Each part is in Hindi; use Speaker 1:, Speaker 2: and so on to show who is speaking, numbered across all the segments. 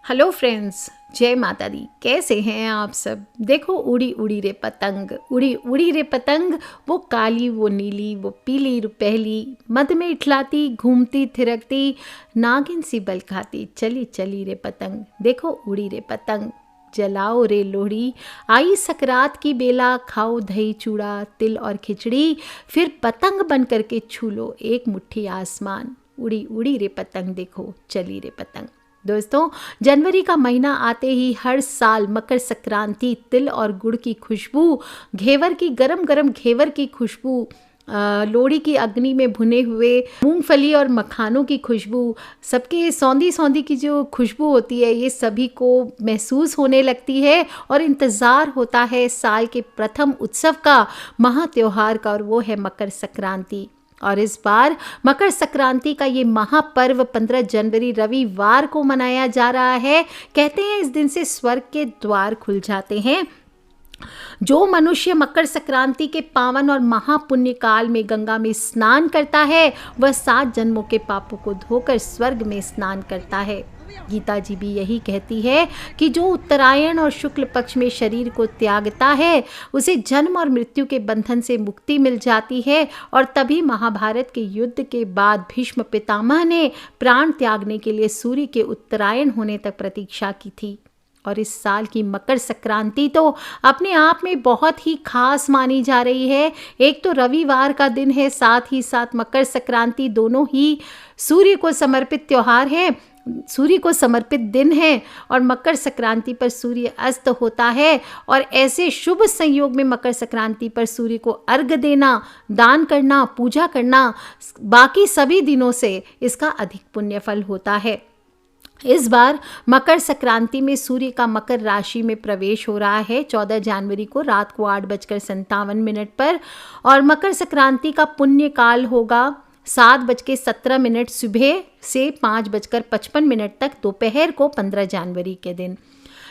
Speaker 1: हेलो फ्रेंड्स, जय माता दी। कैसे हैं आप सब। देखो उड़ी उड़ी रे पतंग, उड़ी उड़ी रे पतंग, वो काली वो नीली वो पीली रुपहली, मद में इठलाती घूमती थिरकती, नागिन सी बल खाती, चली चली रे पतंग। देखो उड़ी रे पतंग, जलाओ रे लोहड़ी, आई सकरात की बेला, खाओ दही चूड़ा तिल और खिचड़ी, फिर पतंग बन करके छू लो एक मुट्ठी आसमान। उड़ी उड़ी रे पतंग, देखो चली रे पतंग। दोस्तों, जनवरी का महीना आते ही हर साल मकर संक्रांति, तिल और गुड़ की खुशबू, घेवर की गरम गरम घेवर की खुशबू, लोहड़ी की अग्नि में भुने हुए मूंगफली और मखानों की खुशबू, सबके सौंधी सौंधी की जो खुशबू होती है, ये सभी को महसूस होने लगती है और इंतज़ार होता है साल के प्रथम उत्सव का, महा त्योहार का, और वो है मकर संक्रांति। और इस बार मकर संक्रांति का ये महापर्व 15 जनवरी रविवार को मनाया जा रहा है। कहते हैं इस दिन से स्वर्ग के द्वार खुल जाते हैं। जो मनुष्य मकर संक्रांति के पावन और महापुण्य काल में गंगा में स्नान करता है, वह 7 जन्मों के पापों को धोकर स्वर्ग में स्नान करता है। गीता जी भी यही कहती है कि जो उत्तरायण और शुक्ल पक्ष में शरीर को त्यागता है, उसे जन्म और मृत्यु के बंधन से मुक्ति मिल जाती है। और तभी महाभारत के युद्ध के बाद भीष्म पितामह ने प्राण त्यागने के लिए सूर्य के उत्तरायण होने तक प्रतीक्षा की थी। और इस साल की मकर संक्रांति तो अपने आप में बहुत ही खास मानी जा रही है। एक तो रविवार का दिन है, साथ ही साथ मकर संक्रांति, दोनों ही सूर्य को समर्पित त्यौहार है, सूर्य को समर्पित दिन है। और मकर संक्रांति पर सूर्य अस्त होता है, और ऐसे शुभ संयोग में मकर संक्रांति पर सूर्य को अर्घ्य देना, दान करना, पूजा करना, बाकी सभी दिनों से इसका अधिक पुण्य फल होता है। इस बार मकर संक्रांति में सूर्य का मकर राशि में प्रवेश हो रहा है 14 जनवरी को रात को 8:57 पर। और मकर संक्रांति का पुण्य काल होगा 7:17 सुबह से 5:55 तक दोपहर को 15 जनवरी के दिन,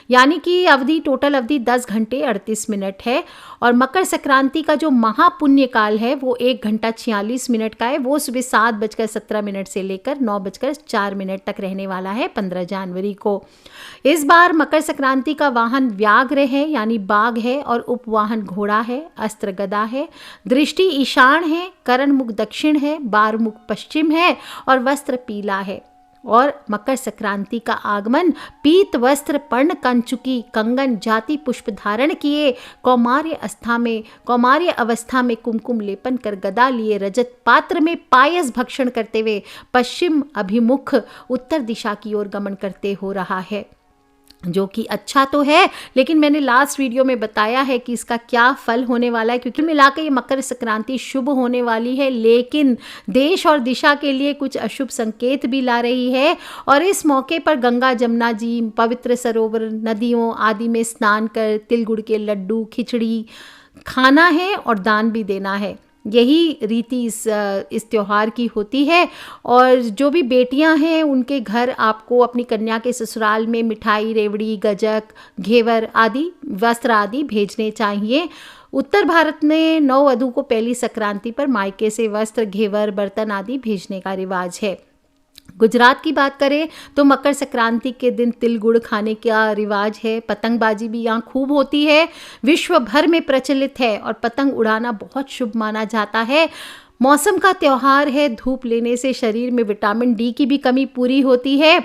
Speaker 1: यानी कि अवधि, टोटल अवधि 10 घंटे 38 मिनट है। और मकर संक्रांति का जो महापुण्य काल है वो 1 घंटा 46 मिनट का है। वो सुबह 7:17 से लेकर 9:04 तक रहने वाला है 15 जनवरी को। इस बार मकर संक्रांति का वाहन व्याघ्र है, यानी बाघ है, और उपवाहन घोड़ा है, अस्त्र गदा है, दृष्टि ईशान है, करण मुख दक्षिण है, बार मुख पश्चिम है, और वस्त्र पीला है। और मकर संक्रांति का आगमन पीत वस्त्र, पर्ण कंचुकी, कंगन, जाति पुष्प धारण किए, कौमार्य अवस्था में कुमकुम लेपन कर, गदा लिए, रजत पात्र में पायस भक्षण करते हुए पश्चिम अभिमुख उत्तर दिशा की ओर गमन करते हो रहा है। जो कि अच्छा तो है, लेकिन मैंने लास्ट वीडियो में बताया है कि इसका क्या फल होने वाला है, क्योंकि मिलाकर ये मकर संक्रांति शुभ होने वाली है, लेकिन देश और दिशा के लिए कुछ अशुभ संकेत भी ला रही है। और इस मौके पर गंगा, जमुना जी, पवित्र सरोवर, नदियों आदि में स्नान कर तिल गुड़ के लड्डू, खिचड़ी खाना है और दान भी देना है। यही रीति इस त्योहार की होती है। और जो भी बेटियां हैं, उनके घर आपको अपनी कन्या के ससुराल में मिठाई, रेवड़ी, गजक, घेवर आदि, वस्त्र आदि भेजने चाहिए। उत्तर भारत में नववधू को पहली संक्रांति पर मायके से वस्त्र, घेवर, बर्तन आदि भेजने का रिवाज है। गुजरात की बात करें तो मकर संक्रांति के दिन तिल गुड़ खाने का रिवाज है। पतंगबाजी भी यहाँ खूब होती है, विश्व भर में प्रचलित है, और पतंग उड़ाना बहुत शुभ माना जाता है। मौसम का त्योहार है, धूप लेने से शरीर में विटामिन डी की भी कमी पूरी होती है,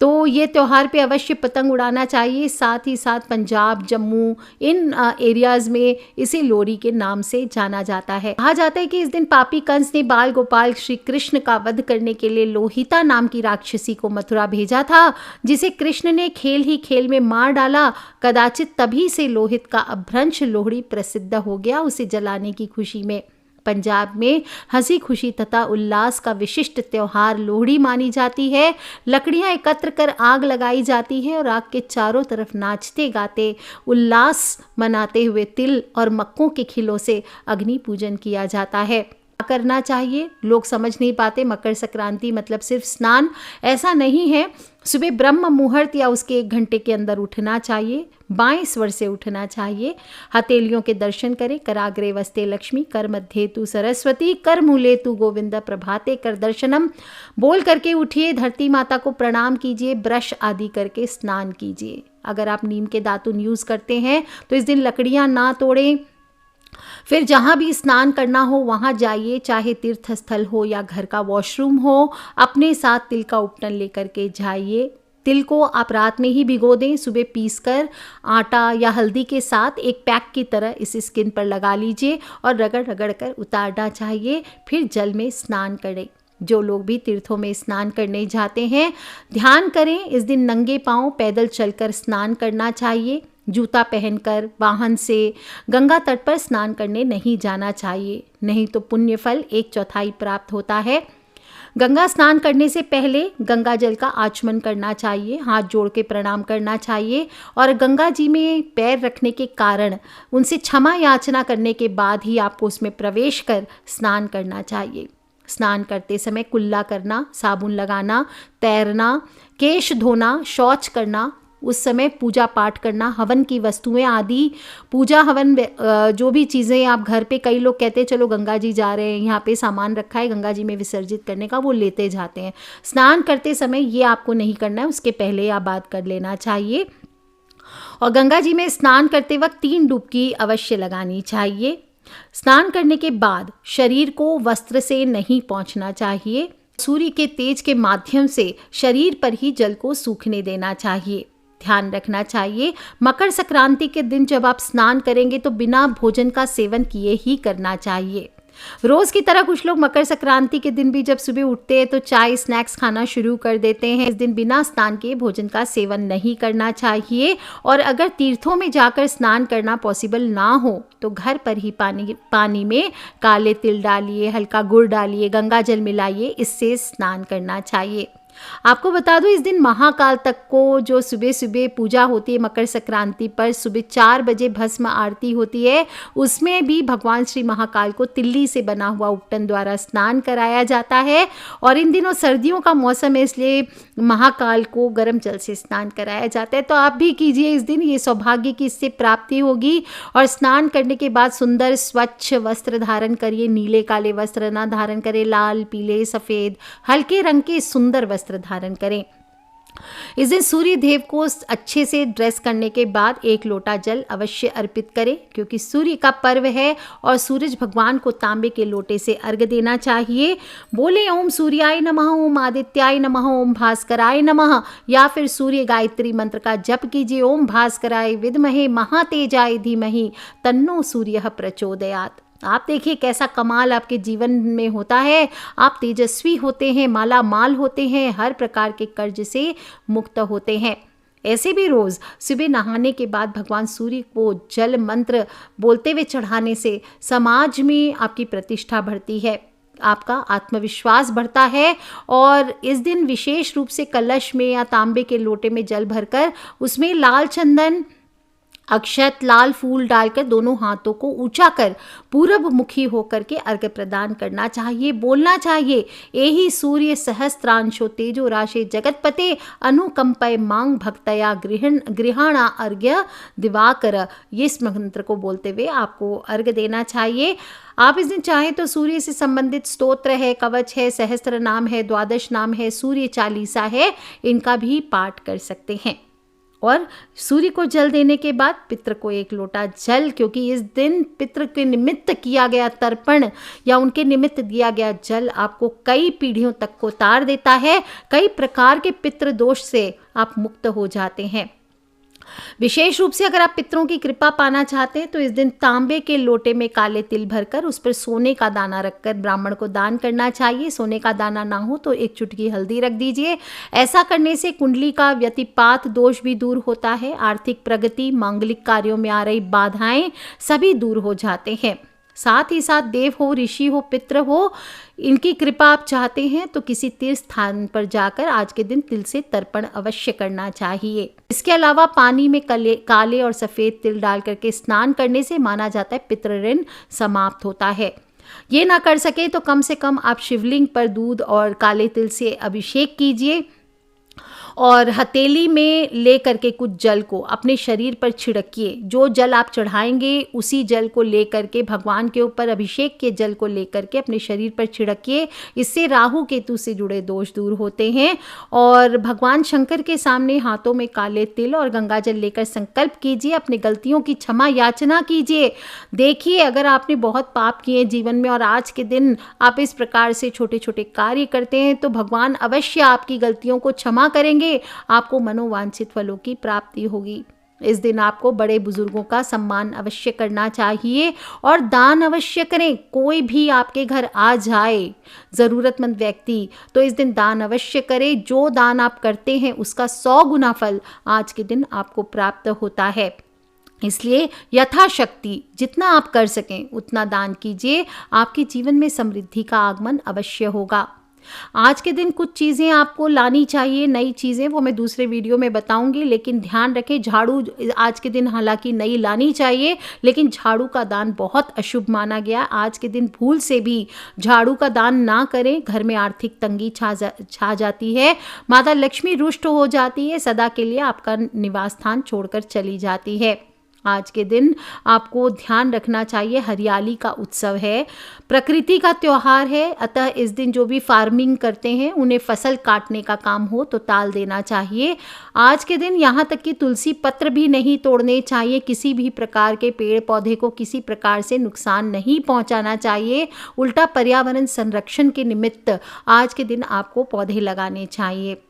Speaker 1: तो ये त्यौहार पे अवश्य पतंग उड़ाना चाहिए। साथ ही साथ पंजाब, जम्मू, इन एरियाज़ में इसे लोहड़ी के नाम से जाना जाता है। कहा जाता है कि इस दिन पापी कंस ने बाल गोपाल श्री कृष्ण का वध करने के लिए लोहिता नाम की राक्षसी को मथुरा भेजा था, जिसे कृष्ण ने खेल ही खेल में मार डाला। कदाचित तभी से लोहित का अपभ्रंश लोहड़ी प्रसिद्ध हो गया, उसे जलाने की खुशी में। पंजाब में हंसी खुशी तथा उल्लास का विशिष्ट त्योहार लोहड़ी मानी जाती है। लकड़ियां एकत्र कर आग लगाई जाती है और आग के चारों तरफ नाचते गाते उल्लास मनाते हुए तिल और मक्कों के खिलों से अग्नि पूजन किया जाता है। करना चाहिए। लोग समझ नहीं पाते मकर संक्रांति मतलब सिर्फ स्नान, ऐसा नहीं है। सुबह ब्रह्म मुहूर्त या उसके 1 घंटे के अंदर उठना चाहिए, बाएं स्वर से उठना चाहिए। हथेलियों के दर्शन करें। कराग्रे वस्ते लक्ष्मी, कर मध्य तु सरस्वती, कर मूले तु गोविंद, प्रभाते कर दर्शनम बोल करके उठिए। धरती माता को प्रणाम कीजिए, ब्रश आदि करके स्नान कीजिए। अगर आप नीम के दातुन यूज़ करते हैं तो इस दिन लकड़ियाँ ना तोड़ें। फिर जहाँ भी स्नान करना हो वहाँ जाइए, चाहे तीर्थ स्थल हो या घर का वॉशरूम हो। अपने साथ तिल का उपटन लेकर के जाइए। तिल को आप रात में ही भिगो दें, सुबह पीसकर आटा या हल्दी के साथ एक पैक की तरह इस स्किन पर लगा लीजिए और रगड़ रगड़ कर उतारना चाहिए। फिर जल में स्नान करें। जो लोग भी तीर्थों में स्नान करने जाते हैं, ध्यान करें इस दिन नंगे पांव पैदल चलकर स्नान करना चाहिए। जूता पहनकर वाहन से गंगा तट पर स्नान करने नहीं जाना चाहिए, नहीं तो पुण्य फल 1/4 प्राप्त होता है। गंगा स्नान करने से पहले गंगा जल का आचमन करना चाहिए, हाथ जोड़ के प्रणाम करना चाहिए और गंगा जी में पैर रखने के कारण उनसे क्षमा याचना करने के बाद ही आपको उसमें प्रवेश कर स्नान करना चाहिए। स्नान करते समय कुल्ला करना, साबुन लगाना, तैरना, केश धोना, शौच करना, उस समय पूजा पाठ करना, हवन की वस्तुएं आदि पूजा हवन जो भी चीज़ें आप घर पे, कई लोग कहते हैं चलो गंगा जी जा रहे हैं, यहाँ पे सामान रखा है गंगा जी में विसर्जित करने का, वो लेते जाते हैं। स्नान करते समय ये आपको नहीं करना है, उसके पहले आप बात कर लेना चाहिए। और गंगा जी में स्नान करते वक्त 3 डुबकी अवश्य लगानी चाहिए। स्नान करने के बाद शरीर को वस्त्र से नहीं पोंछना चाहिए। सूर्य के तेज के माध्यम से शरीर पर ही जल को सूखने देना चाहिए। ध्यान रखना चाहिए मकर संक्रांति के दिन जब आप स्नान करेंगे तो बिना भोजन का सेवन किए ही करना चाहिए। रोज की तरह कुछ लोग मकर संक्रांति के दिन भी जब सुबह उठते हैं तो चाय स्नैक्स खाना शुरू कर देते हैं। इस दिन बिना स्नान के भोजन का सेवन नहीं करना चाहिए। और अगर तीर्थों में जाकर स्नान करना पॉसिबल ना हो तो घर पर ही पानी में काले तिल डालिए, हल्का गुड़ डालिए, गंगा जल मिलाइए, इससे स्नान करना चाहिए। आपको बता दूं इस दिन महाकाल तक को जो सुबह सुबह पूजा होती है मकर संक्रांति पर, सुबह 4 बजे भस्म आरती होती है, उसमें भी भगवान श्री महाकाल को तिल्ली से बना हुआ उपटन द्वारा स्नान कराया जाता है। और इन दिनों सर्दियों का मौसम है इसलिए महाकाल को गर्म जल से स्नान कराया जाता है। तो आप भी कीजिए इस दिन, ये सौभाग्य की इससे प्राप्ति होगी। और स्नान करने के बाद सुंदर स्वच्छ वस्त्र धारण करिए, नीले काले वस्त्र ना धारण करें, लाल पीले सफ़ेद हल्के रंग के सुंदर वस्त्र धारण करें। इस दिन सूर्य देव को अच्छे से ड्रेस करने के बाद 1 लोटा जल अवश्य अर्पित करें, क्योंकि सूर्य का पर्व है और सूरज भगवान को तांबे के लोटे से अर्घ देना चाहिए। बोले ओम सूर्याय नमः, ओम आदित्याय नमः, ओम भास्कराय नमः, या फिर सूर्य गायत्री मंत्र का जप कीजिए। ओम भास्कराय विद्महे महातेजाय धीमहि तन्नो सूर्यः प्रचोदयात्। आप देखिए कैसा कमाल आपके जीवन में होता है। आप तेजस्वी होते हैं, माला माल होते हैं, हर प्रकार के कर्ज से मुक्त होते हैं। ऐसे भी रोज़ सुबह नहाने के बाद भगवान सूर्य को जल मंत्र बोलते हुए चढ़ाने से समाज में आपकी प्रतिष्ठा बढ़ती है, आपका आत्मविश्वास बढ़ता है। और इस दिन विशेष रूप से कलश में या तांबे के लोटे में जल भरकर उसमें लाल चंदन, अक्षत, लाल फूल डालकर दोनों हाथों को ऊंचा कर पूरब मुखी होकर के अर्घ्य प्रदान करना चाहिए। बोलना चाहिए एहि सूर्य सहस्त्रांशो तेजो राशे जगतपते अनुकंपय मांग भक्तया गृहाणा अर्घ्य दिवाकर। ये इस मंत्र को बोलते हुए आपको अर्घ्य देना चाहिए। आप इस दिन चाहे तो सूर्य से संबंधित स्तोत्र है, कवच है, सहस्त्र नाम है, 12 नाम है, सूर्य चालीसा है, इनका भी पाठ कर सकते हैं। और सूर्य को जल देने के बाद पितृ को 1 लोटा जल, क्योंकि इस दिन पितृ के निमित्त किया गया तर्पण या उनके निमित्त दिया गया जल आपको कई पीढ़ियों तक को तार देता है। कई प्रकार के पितृ दोष से आप मुक्त हो जाते हैं। विशेष रूप से अगर आप पितरों की कृपा पाना चाहते हैं तो इस दिन तांबे के लोटे में काले तिल भरकर उस पर सोने का दाना रखकर ब्राह्मण को दान करना चाहिए। सोने का दाना ना हो तो 1 चुटकी हल्दी रख दीजिए। ऐसा करने से कुंडली का व्यतिपात दोष भी दूर होता है, आर्थिक प्रगति, मांगलिक कार्यों में आ रही बाधाएं सभी दूर हो जाते हैं। साथ ही साथ देव हो, ऋषि हो, पितृ हो, इनकी कृपा आप चाहते हैं तो किसी तीर्थ स्थान पर जाकर आज के दिन तिल से तर्पण अवश्य करना चाहिए। इसके अलावा पानी में काले और सफ़ेद तिल डाल करके स्नान करने से माना जाता है पितृ ऋण समाप्त होता है। ये ना कर सके तो कम से कम आप शिवलिंग पर दूध और काले तिल से अभिषेक कीजिए और हथेली में ले करके कुछ जल को अपने शरीर पर छिड़किए। जो जल आप चढ़ाएंगे उसी जल को ले करके भगवान के ऊपर अभिषेक के जल को ले करके अपने शरीर पर छिड़किए। इससे राहु केतु से जुड़े दोष दूर होते हैं। और भगवान शंकर के सामने हाथों में काले तिल और गंगा जल लेकर संकल्प कीजिए, अपनी गलतियों की क्षमा याचना कीजिए। देखिए, अगर आपने बहुत पाप किए जीवन में और आज के दिन आप इस प्रकार से छोटे छोटे कार्य करते हैं तो भगवान अवश्य आपकी गलतियों को क्षमा करेंगे, आपको मनोवांछित फलों की प्राप्ति होगी। इस दिन आपको बड़े बुजुर्गों का सम्मान अवश्य करना चाहिए और दान अवश्य करें। कोई भी आपके घर आ जाए ज़रूरतमंद व्यक्ति तो इस दिन दान अवश्य करें। जो दान आप करते हैं उसका 100 गुना फल आज के दिन आपको प्राप्त होता है। इसलिए यथाशक्ति जितना आप कर सकें उतना दान कीजिए, आपके जीवन में समृद्धि का आगमन अवश्य होगा। आज के दिन कुछ चीज़ें आपको लानी चाहिए, नई चीज़ें, वो मैं दूसरे वीडियो में बताऊंगी। लेकिन ध्यान रखें, झाड़ू आज के दिन हालांकि नई लानी चाहिए, लेकिन झाड़ू का दान बहुत अशुभ माना गया। आज के दिन भूल से भी झाड़ू का दान ना करें, घर में आर्थिक तंगी छा जाती है, माता लक्ष्मी रुष्ट हो जाती है, सदा के लिए आपका निवास स्थान छोड़कर चली जाती है। आज के दिन आपको ध्यान रखना चाहिए, हरियाली का उत्सव है, प्रकृति का त्योहार है, अतः इस दिन जो भी फार्मिंग करते हैं उन्हें फसल काटने का काम हो तो टाल देना चाहिए। आज के दिन यहाँ तक कि तुलसी पत्र भी नहीं तोड़ने चाहिए, किसी भी प्रकार के पेड़ पौधे को किसी प्रकार से नुकसान नहीं पहुँचाना चाहिए। उल्टा पर्यावरण संरक्षण के निमित्त आज के दिन आपको पौधे लगाने चाहिए।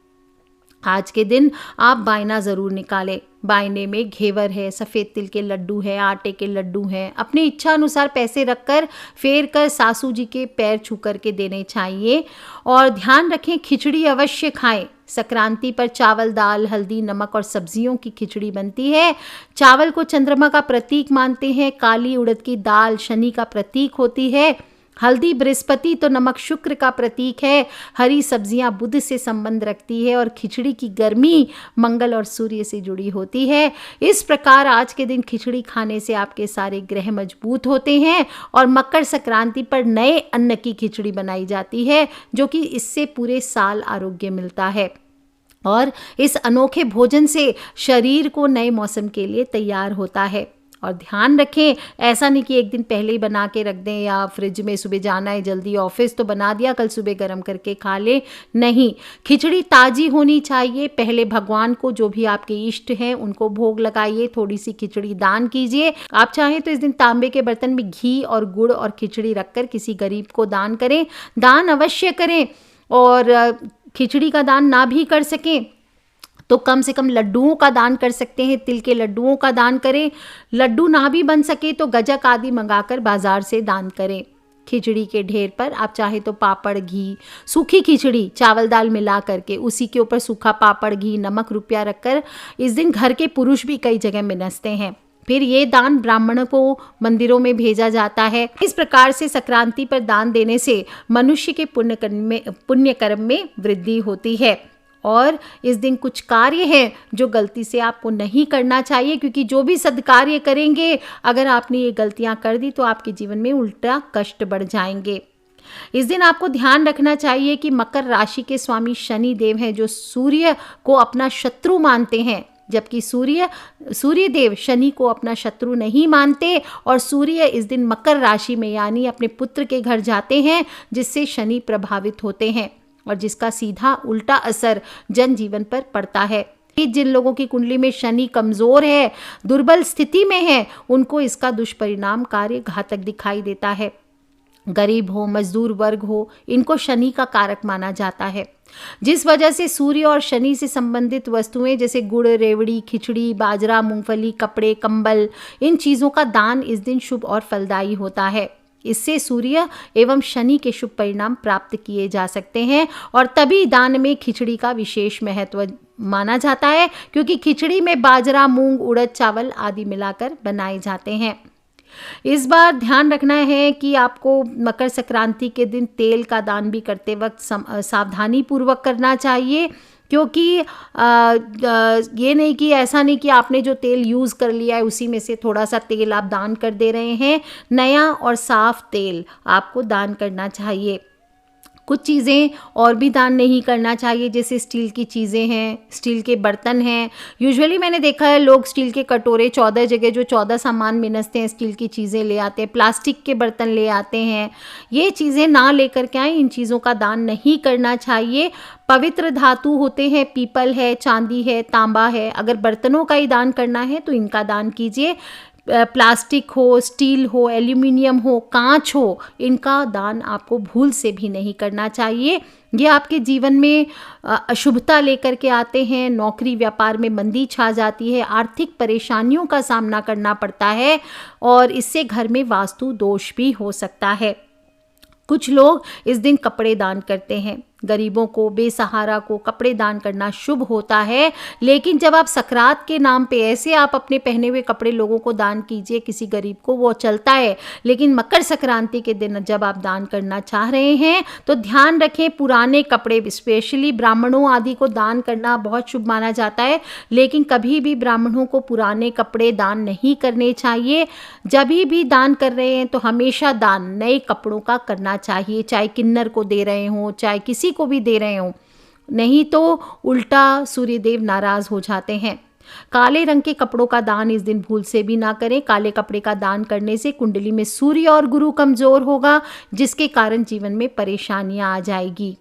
Speaker 1: आज के दिन आप बायना ज़रूर निकालें। बायने में घेवर है, सफ़ेद तिल के लड्डू है, आटे के लड्डू हैं। अपनी इच्छा अनुसार पैसे रखकर फेर कर सासू जी के पैर छू करके देने चाहिए। और ध्यान रखें, खिचड़ी अवश्य खाएं। संक्रांति पर चावल, दाल, हल्दी, नमक और सब्जियों की खिचड़ी बनती है। चावल को चंद्रमा का प्रतीक मानते हैं, काली उड़द की दाल शनि का प्रतीक होती है, हल्दी बृहस्पति तो नमक शुक्र का प्रतीक है, हरी सब्जियां बुध से संबंध रखती है और खिचड़ी की गर्मी मंगल और सूर्य से जुड़ी होती है। इस प्रकार आज के दिन खिचड़ी खाने से आपके सारे ग्रह मजबूत होते हैं। और मकर संक्रांति पर नए अन्न की खिचड़ी बनाई जाती है, जो कि इससे पूरे साल आरोग्य मिलता है। और इस अनोखे भोजन से शरीर को नए मौसम के लिए तैयार होता है। और ध्यान रखें, ऐसा नहीं कि एक दिन पहले ही बना के रख दें या फ्रिज में सुबह जाना है जल्दी ऑफिस तो बना दिया, कल सुबह गर्म करके खा लें। नहीं, खिचड़ी ताज़ी होनी चाहिए। पहले भगवान को, जो भी आपके इष्ट हैं, उनको भोग लगाइए, थोड़ी सी खिचड़ी दान कीजिए। आप चाहें तो इस दिन तांबे के बर्तन में घी और गुड़ और खिचड़ी रखकर किसी गरीब को दान करें। दान अवश्य करें। और खिचड़ी का दान ना भी कर सकें तो कम से कम लड्डुओं का दान कर सकते हैं, तिल के लड्डुओं का दान करें। लड्डू ना भी बन सके तो गजक आदि मंगाकर बाजार से दान करें। खिचड़ी के ढेर पर आप चाहे तो पापड़, घी, सूखी खिचड़ी चावल दाल मिला करके उसी के ऊपर सूखा पापड़, घी, नमक, रुपया रखकर इस दिन घर के पुरुष भी कई जगह मिनसते हैं। फिर ये दान ब्राह्मणों को मंदिरों में भेजा जाता है। इस प्रकार से संक्रांति पर दान देने से मनुष्य के पुण्य कर्म में वृद्धि होती है। और इस दिन कुछ कार्य हैं जो गलती से आपको नहीं करना चाहिए, क्योंकि जो भी सद्कार्य करेंगे, अगर आपने ये गलतियां कर दी तो आपके जीवन में उल्टा कष्ट बढ़ जाएंगे। इस दिन आपको ध्यान रखना चाहिए कि मकर राशि के स्वामी शनि देव हैं, जो सूर्य को अपना शत्रु मानते हैं, जबकि सूर्य देव शनि को अपना शत्रु नहीं मानते। और सूर्य इस दिन मकर राशि में यानी अपने पुत्र के घर जाते हैं, जिससे शनि प्रभावित होते हैं और जिसका सीधा उल्टा असर जनजीवन पर पड़ता है। जिन लोगों की कुंडली में शनि कमजोर है, दुर्बल स्थिति में है, उनको इसका दुष्परिणाम कार्य घातक दिखाई देता है। गरीब हो, मजदूर वर्ग हो, इनको शनि का कारक माना जाता है, जिस वजह से सूर्य और शनि से संबंधित वस्तुएं जैसे गुड़, रेवड़ी, खिचड़ी, बाजरा, मूंगफली, कपड़े, कंबल, इन चीज़ों का दान इस दिन शुभ और फलदायी होता है। इससे सूर्य एवं शनि के शुभ परिणाम प्राप्त किए जा सकते हैं। और तभी दान में खिचड़ी का विशेष महत्व माना जाता है, क्योंकि खिचड़ी में बाजरा, मूंग, उड़द, चावल आदि मिलाकर बनाए जाते हैं। इस बार ध्यान रखना है कि आपको मकर संक्रांति के दिन तेल का दान भी करते वक्त सावधानी पूर्वक करना चाहिए। क्योंकि ये नहीं कि ऐसा नहीं कि आपने जो तेल यूज़ कर लिया है उसी में से थोड़ा सा तेल आप दान कर दे रहे हैं। नया और साफ तेल आपको दान करना चाहिए। कुछ चीज़ें और भी दान नहीं करना चाहिए, जैसे स्टील की चीज़ें हैं, स्टील के बर्तन हैं। यूजुअली मैंने देखा है लोग स्टील के कटोरे 14 जगह जो 14 सामान मिनसते हैं स्टील की चीज़ें ले आते हैं, प्लास्टिक के बर्तन ले आते हैं। ये चीज़ें ना लेकर के आए, इन चीज़ों का दान नहीं करना चाहिए। पवित्र धातु होते हैं, पीपल है, चांदी है, तांबा है। अगर बर्तनों का ही दान करना है तो इनका दान कीजिए। प्लास्टिक हो, स्टील हो, एल्यूमिनियम हो, कांच हो, इनका दान आपको भूल से भी नहीं करना चाहिए। ये आपके जीवन में अशुभता लेकर के आते हैं। नौकरी व्यापार में मंदी छा जाती है, आर्थिक परेशानियों का सामना करना पड़ता है और इससे घर में वास्तु दोष भी हो सकता है। कुछ लोग इस दिन कपड़े दान करते हैं। गरीबों को, बेसहारा को कपड़े दान करना शुभ होता है, लेकिन जब आप सकरात के नाम पे ऐसे आप अपने पहने हुए कपड़े लोगों को दान कीजिए किसी गरीब को, वो चलता है। लेकिन मकर संक्रांति के दिन जब आप दान करना चाह रहे हैं तो ध्यान रखें, पुराने कपड़े स्पेशली ब्राह्मणों आदि को दान करना बहुत शुभ माना जाता है, लेकिन कभी भी ब्राह्मणों को पुराने कपड़े दान नहीं करने चाहिए। जब भी दान कर रहे हैं तो हमेशा दान नए कपड़ों का करना चाहिए, चाहे किन्नर को दे रहे हों, चाहे किसी को भी दे रहे हो, नहीं तो उल्टा सूर्यदेव नाराज हो जाते हैं। काले रंग के कपड़ों का दान इस दिन भूल से भी ना करें। काले कपड़े का दान करने से कुंडली में सूर्य और गुरु कमजोर होगा, जिसके कारण जीवन में परेशानियां आ जाएगी।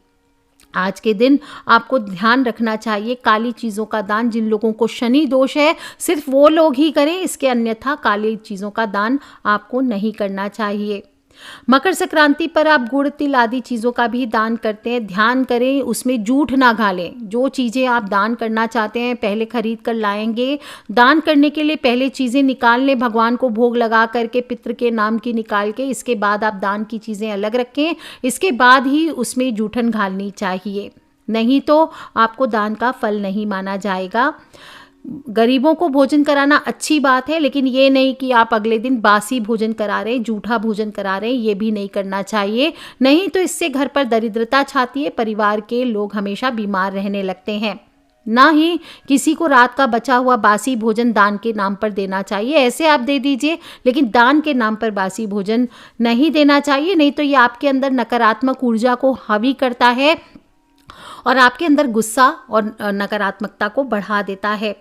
Speaker 1: आज के दिन आपको ध्यान रखना चाहिए, काली चीज़ों का दान जिन लोगों को शनि दोष है सिर्फ वो लोग ही करें, इसके अन्यथा काली चीज़ों का दान आपको नहीं करना चाहिए। मकर संक्रांति पर आप गुड़, तिल आदि चीज़ों का भी दान करते हैं, ध्यान करें उसमें जूठ ना घालें। जो चीज़ें आप दान करना चाहते हैं पहले खरीद कर लाएंगे। दान करने के लिए पहले चीज़ें निकाल लें, भगवान को भोग लगा करके पितृ के नाम की निकाल के, इसके बाद आप दान की चीज़ें अलग रखें, इसके बाद ही उसमें जूठन घालनी चाहिए, नहीं तो आपको दान का फल नहीं माना जाएगा। गरीबों को भोजन कराना अच्छी बात है, लेकिन ये नहीं कि आप अगले दिन बासी भोजन करा रहे हैं, जूठा भोजन करा रहे हैं, ये भी नहीं करना चाहिए। नहीं तो इससे घर पर दरिद्रता छाती है, परिवार के लोग हमेशा बीमार रहने लगते हैं। ना ही किसी को रात का बचा हुआ बासी भोजन दान के नाम पर देना चाहिए। ऐसे आप दे दीजिए, लेकिन दान के नाम पर बासी भोजन नहीं देना चाहिए, नहीं तो ये आपके अंदर नकारात्मक ऊर्जा को हावी करता है और आपके अंदर गुस्सा और नकारात्मकता को बढ़ा देता है।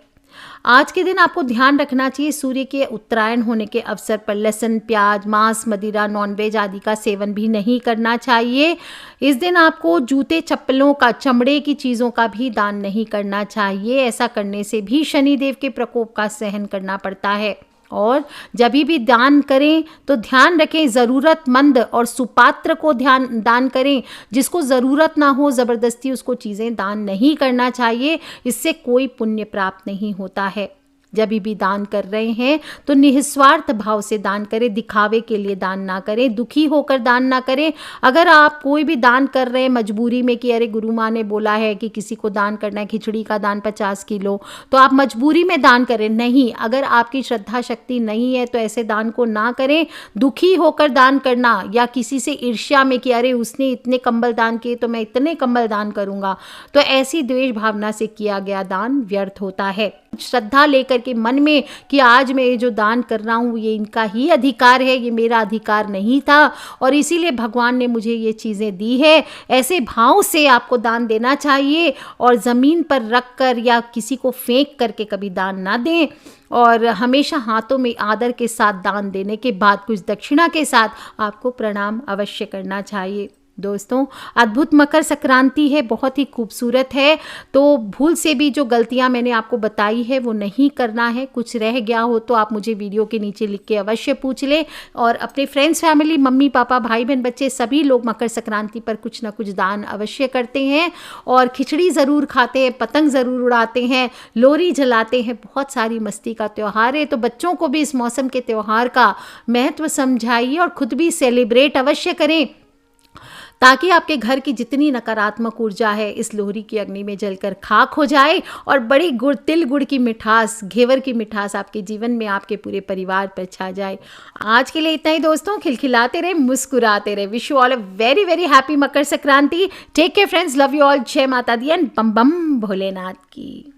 Speaker 1: आज के दिन आपको ध्यान रखना चाहिए, सूर्य के उत्तरायण होने के अवसर पर लहसुन, प्याज, मांस, मदिरा, नॉनवेज आदि का सेवन भी नहीं करना चाहिए। इस दिन आपको जूते, चप्पलों का, चमड़े की चीज़ों का भी दान नहीं करना चाहिए। ऐसा करने से भी शनिदेव के प्रकोप का सहन करना पड़ता है। और जब भी दान करें तो ध्यान रखें ज़रूरतमंद और सुपात्र को दान करें। जिसको ज़रूरत ना हो ज़बरदस्ती उसको चीज़ें दान नहीं करना चाहिए, इससे कोई पुण्य प्राप्त नहीं होता है। जब भी दान कर रहे हैं तो निस्वार्थ भाव से दान करें, दिखावे के लिए दान ना करें, दुखी होकर दान ना करें। अगर आप कोई भी दान कर रहे हैं मजबूरी में कि अरे गुरु माँ ने बोला है कि किसी को दान करना है, खिचड़ी का दान 50 किलो, तो आप मजबूरी में दान करें, नहीं। अगर आपकी श्रद्धा शक्ति नहीं है तो ऐसे दान को ना करें। दुखी होकर दान करना या किसी से ईर्ष्या में कि अरे उसने इतने कंबल दान किए तो मैं इतने कंबल दान करूँगा, तो ऐसी द्वेष भावना से किया गया दान व्यर्थ होता है। श्रद्धा लेकर के मन में कि आज मैं ये जो दान कर रहा हूँ ये इनका ही अधिकार है, ये मेरा अधिकार नहीं था और इसीलिए भगवान ने मुझे ये चीज़ें दी है, ऐसे भाव से आपको दान देना चाहिए। और ज़मीन पर रख कर या किसी को फेंक करके कभी दान ना दें, और हमेशा हाथों में आदर के साथ दान देने के बाद कुछ दक्षिणा के साथ आपको प्रणाम अवश्य करना चाहिए। दोस्तों, अद्भुत मकर संक्रांति है, बहुत ही खूबसूरत है। तो भूल से भी जो गलतियां मैंने आपको बताई है वो नहीं करना है। कुछ रह गया हो तो आप मुझे वीडियो के नीचे लिख के अवश्य पूछ लें। और अपने फ्रेंड्स, फैमिली, मम्मी पापा, भाई बहन, बच्चे सभी लोग मकर संक्रांति पर कुछ ना कुछ दान अवश्य करते हैं और खिचड़ी ज़रूर खाते हैं, पतंग ज़रूर उड़ाते हैं, लोरी जलाते हैं। बहुत सारी मस्ती का त्यौहार है, तो बच्चों को भी इस मौसम के त्यौहार का महत्व समझाइए और खुद भी सेलिब्रेट अवश्य करें। ताकि आपके घर की जितनी नकारात्मक ऊर्जा है इस लोहरी की अग्नि में जलकर खाक हो जाए और बड़ी तिल गुड़ की मिठास, घेवर की मिठास आपके जीवन में, आपके पूरे परिवार पर छा जाए। आज के लिए इतना ही दोस्तों। खिलखिलाते रहे, मुस्कुराते रहे। Wish you all a very very happy Makar Sankranti. Take care friends, love you all. जय माता दी एंड बम बम भोलेनाथ की।